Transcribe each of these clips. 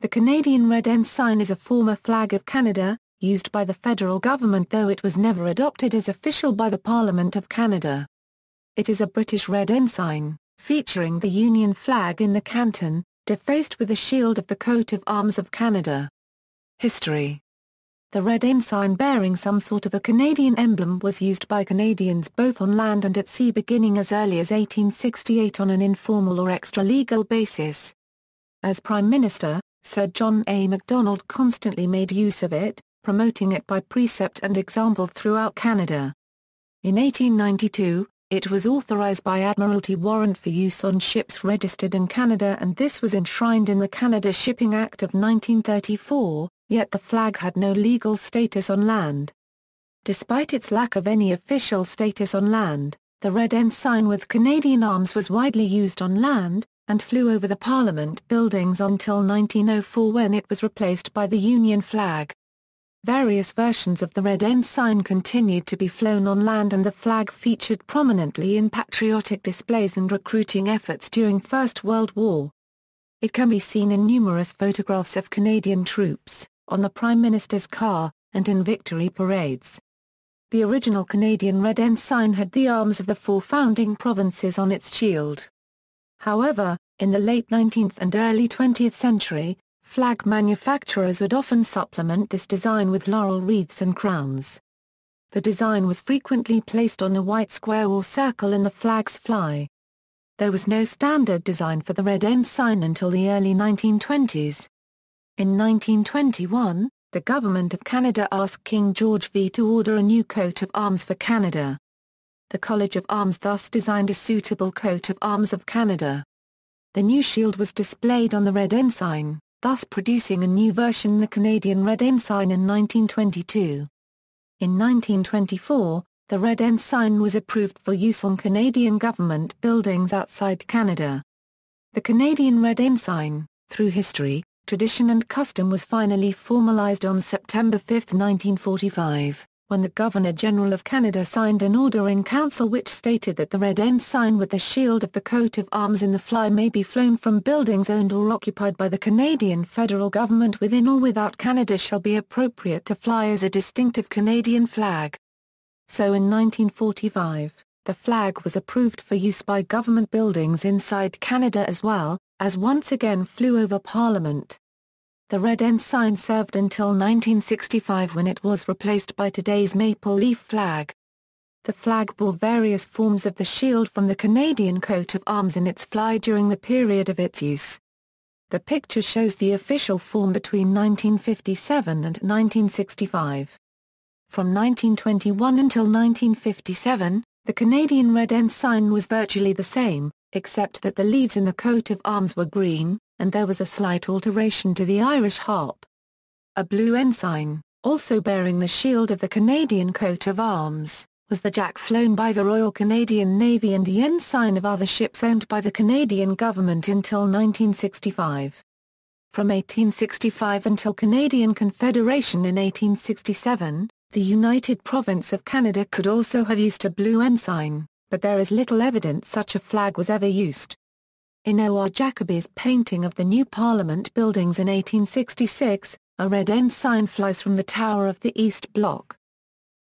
The Canadian Red Ensign is a former flag of Canada, used by the federal government though it was never adopted as official by the Parliament of Canada. It is a British Red Ensign, featuring the Union flag in the canton, defaced with a shield of the coat of arms of Canada. History. The Red Ensign bearing some sort of a Canadian emblem was used by Canadians both on land and at sea beginning as early as 1868 on an informal or extra-legal basis. As Prime Minister, Sir John A. Macdonald constantly made use of it, promoting it by precept and example throughout Canada. In 1892, it was authorized by Admiralty warrant for use on ships registered in Canada and this was enshrined in the Canada Shipping Act of 1934, yet the flag had no legal status on land. Despite its lack of any official status on land, the Red Ensign with Canadian arms was widely used on land, and flew over the Parliament buildings until 1904 when it was replaced by the Union flag. Various versions of the Red Ensign continued to be flown on land and the flag featured prominently in patriotic displays and recruiting efforts during First World War. It can be seen in numerous photographs of Canadian troops, on the Prime Minister's car, and in victory parades. The original Canadian Red Ensign had the arms of the 4 founding provinces on its shield. However, in the late 19th and early 20th century, flag manufacturers would often supplement this design with laurel wreaths and crowns. The design was frequently placed on a white square or circle in the flag's fly. There was no standard design for the Red Ensign until the early 1920s. In 1921, the Government of Canada asked King George V to order a new coat of arms for Canada. The College of Arms thus designed a suitable coat of arms of Canada. The new shield was displayed on the Red Ensign, thus producing a new version, the Canadian Red Ensign, in 1922. In 1924, the Red Ensign was approved for use on Canadian government buildings outside Canada. The Canadian Red Ensign, through history, tradition and custom, was finally formalized on September 5, 1945. When the Governor-General of Canada signed an order in council which stated that the Red Ensign with the shield of the coat of arms in the fly may be flown from buildings owned or occupied by the Canadian federal government within or without Canada shall be appropriate to fly as a distinctive Canadian flag. So in 1945, the flag was approved for use by government buildings inside Canada as well, as once again flew over Parliament. The Red Ensign served until 1965 when it was replaced by today's maple leaf flag. The flag bore various forms of the shield from the Canadian coat of arms in its fly during the period of its use. The picture shows the official form between 1957 and 1965. From 1921 until 1957, the Canadian Red Ensign was virtually the same, except that the leaves in the coat of arms were green, and there was a slight alteration to the Irish harp. A blue ensign, also bearing the shield of the Canadian coat of arms, was the jack flown by the Royal Canadian Navy and the ensign of other ships owned by the Canadian government until 1965. From 1865 until Canadian Confederation in 1867, the United Province of Canada could also have used a blue ensign, but there is little evidence such a flag was ever used. In O.R. Jacoby's painting of the new Parliament buildings in 1866, a Red Ensign flies from the tower of the East Block.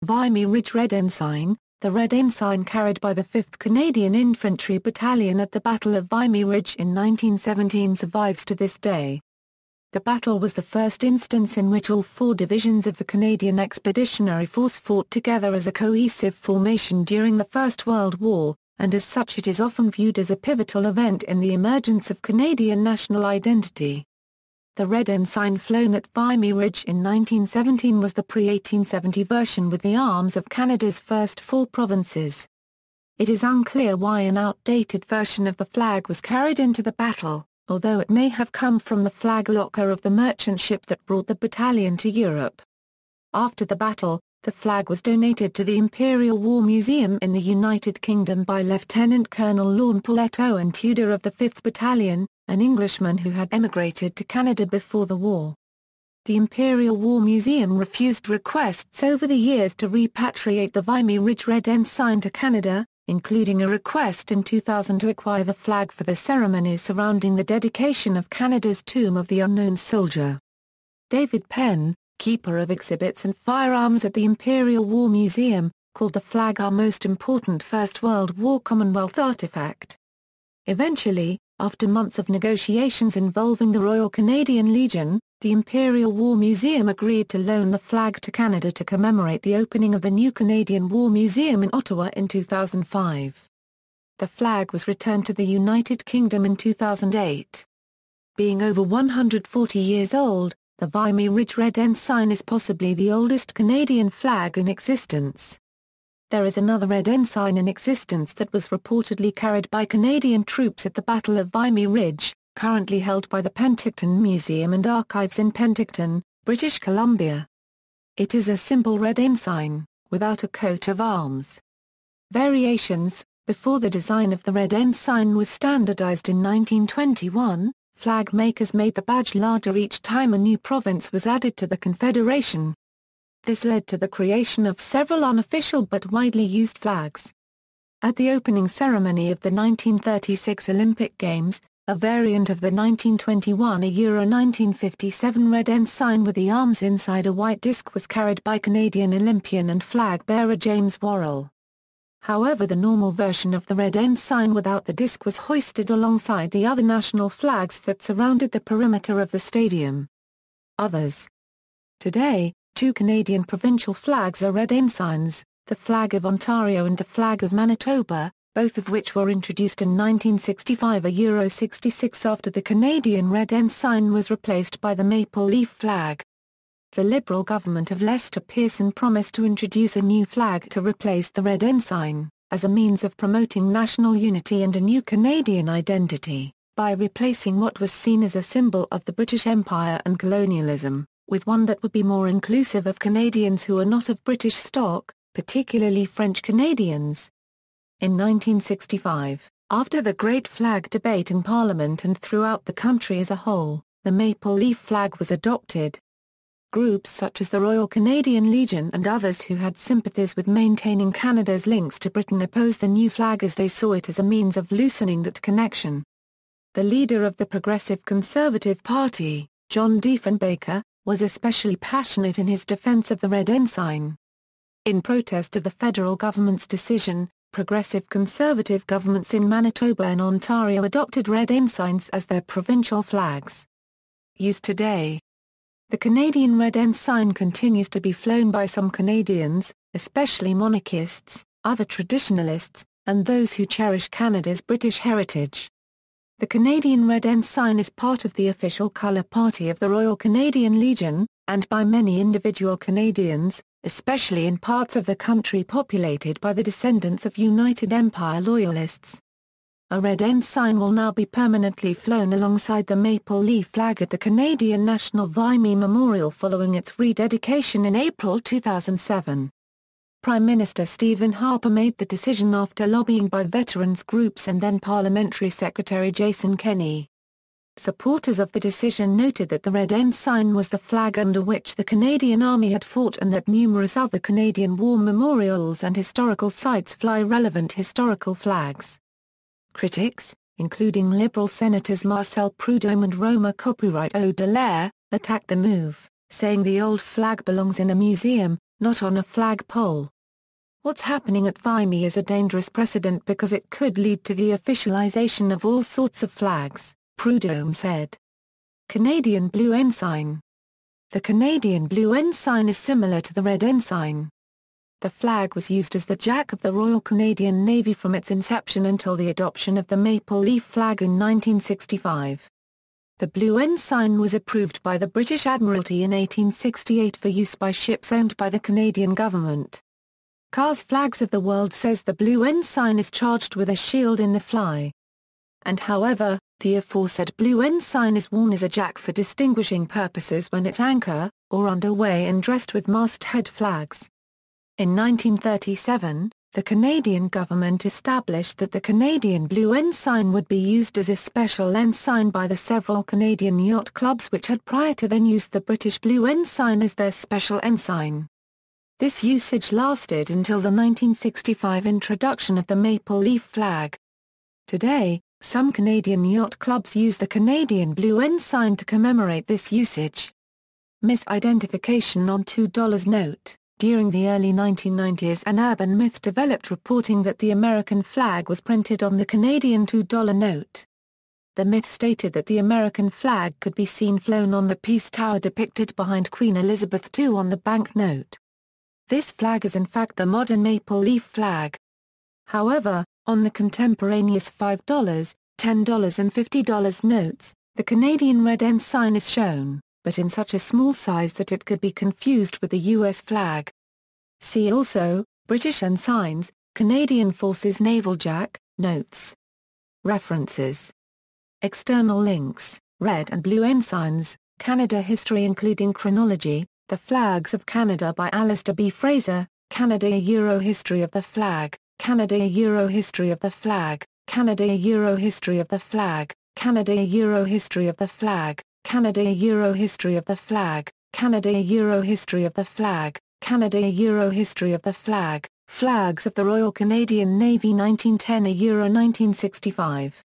Vimy Ridge Red Ensign, the Red Ensign carried by the 5th Canadian Infantry Battalion at the Battle of Vimy Ridge in 1917 survives to this day. The battle was the first instance in which all 4 divisions of the Canadian Expeditionary Force fought together as a cohesive formation during the First World War, and as such it is often viewed as a pivotal event in the emergence of Canadian national identity. The Red Ensign flown at Vimy Ridge in 1917 was the pre-1870 version with the arms of Canada's first 4 provinces. It is unclear why an outdated version of the flag was carried into the battle, although it may have come from the flag locker of the merchant ship that brought the battalion to Europe. After the battle, the flag was donated to the Imperial War Museum in the United Kingdom by Lieutenant Colonel Lorne Paulette Owen Tudor of the 5th Battalion, an Englishman who had emigrated to Canada before the war. The Imperial War Museum refused requests over the years to repatriate the Vimy Ridge Red Ensign to Canada. including a request in 2000 to acquire the flag for the ceremonies surrounding the dedication of Canada's Tomb of the Unknown Soldier. David Penn, keeper of exhibits and firearms at the Imperial War Museum, called the flag our most important First World War Commonwealth artifact. Eventually, after months of negotiations involving the Royal Canadian Legion, the Imperial War Museum agreed to loan the flag to Canada to commemorate the opening of the new Canadian War Museum in Ottawa in 2005. The flag was returned to the United Kingdom in 2008. Being over 140 years old, the Vimy Ridge Red Ensign is possibly the oldest Canadian flag in existence. There is another Red Ensign in existence that was reportedly carried by Canadian troops at the Battle of Vimy Ridge, currently held by the Penticton Museum and Archives in Penticton, British Columbia. It is a simple red ensign, without a coat of arms. Variations: before the design of the Red Ensign was standardized in 1921, flag makers made the badge larger each time a new province was added to the Confederation. This led to the creation of several unofficial but widely used flags. At the opening ceremony of the 1936 Olympic Games, a variant of the 1921 Euro 1957 Red Ensign with the arms inside a white disc was carried by Canadian Olympian and flag bearer James Worrell. However, the normal version of the Red Ensign without the disc was hoisted alongside the other national flags that surrounded the perimeter of the stadium. Others. Today, two Canadian provincial flags are Red Ensigns, the flag of Ontario and the flag of Manitoba, both of which were introduced in 1965 a Euro 66 after the Canadian Red Ensign was replaced by the maple leaf flag. The Liberal government of Lester Pearson promised to introduce a new flag to replace the Red Ensign, as a means of promoting national unity and a new Canadian identity, by replacing what was seen as a symbol of the British Empire and colonialism, with one that would be more inclusive of Canadians who are not of British stock, particularly French Canadians. In 1965, after the Great Flag debate in Parliament and throughout the country as a whole, the maple leaf flag was adopted. Groups such as the Royal Canadian Legion and others who had sympathies with maintaining Canada's links to Britain opposed the new flag as they saw it as a means of loosening that connection. The leader of the Progressive Conservative Party, John Diefenbaker, was especially passionate in his defence of the Red Ensign. In protest of the federal government's decision, progressive conservative governments in Manitoba and Ontario adopted Red Ensigns as their provincial flags. Used today. The Canadian Red Ensign continues to be flown by some Canadians, especially monarchists, other traditionalists, and those who cherish Canada's British heritage. The Canadian Red Ensign is part of the official colour party of the Royal Canadian Legion, and by many individual Canadians, especially in parts of the country populated by the descendants of United Empire Loyalists. A Red Ensign will now be permanently flown alongside the maple leaf flag at the Canadian National Vimy Memorial following its rededication in April 2007. Prime Minister Stephen Harper made the decision after lobbying by veterans groups and then Parliamentary Secretary Jason Kenney. Supporters of the decision noted that the Red Ensign was the flag under which the Canadian Army had fought and that numerous other Canadian war memorials and historical sites fly relevant historical flags. Critics, including Liberal Senators Marcel Prudhomme and Roma Copyright O'Delaire, attacked the move, saying the old flag belongs in a museum, not on a flagpole. What's happening at Vimy is a dangerous precedent because it could lead to the officialization of all sorts of flags, Prudhomme said. Canadian Blue Ensign. The Canadian Blue Ensign is similar to the Red Ensign. The flag was used as the jack of the Royal Canadian Navy from its inception until the adoption of the maple leaf flag in 1965. The Blue Ensign was approved by the British Admiralty in 1868 for use by ships owned by the Canadian government. CAR's Flags of the World says the Blue Ensign is charged with a shield in the fly. And however, the aforesaid Blue Ensign is worn as a jack for distinguishing purposes when at anchor, or underway and dressed with masthead flags. In 1937, the Canadian government established that the Canadian Blue Ensign would be used as a special ensign by the several Canadian yacht clubs which had prior to then used the British Blue Ensign as their special ensign. This usage lasted until the 1965 introduction of the maple leaf flag. Today, some Canadian yacht clubs use the Canadian Blue Ensign to commemorate this usage. Misidentification on $2 note. During the early 1990s, an urban myth developed reporting that the American flag was printed on the Canadian $2 note. The myth stated that the American flag could be seen flown on the Peace Tower depicted behind Queen Elizabeth II on the banknote. This flag is in fact the modern maple leaf flag. However, on the contemporaneous $5, $10 and $50 notes, the Canadian Red Ensign is shown, but in such a small size that it could be confused with the U.S. flag. See also, British Ensigns, Canadian Forces Naval Jack, Notes. References. External links, Red and Blue Ensigns, Canada History including Chronology, The Flags of Canada by Alistair B. Fraser, Canada a Euro History of the Flag, Canada a Euro History of the Flag, Canada a Euro History of the Flag, Canada a Euro History of the Flag, Canada a Euro History of the Flag, Canada a Euro History of the Flag, Canada a Euro History of the Flag, Flags of the Royal Canadian Navy 1910 a Euro 1965.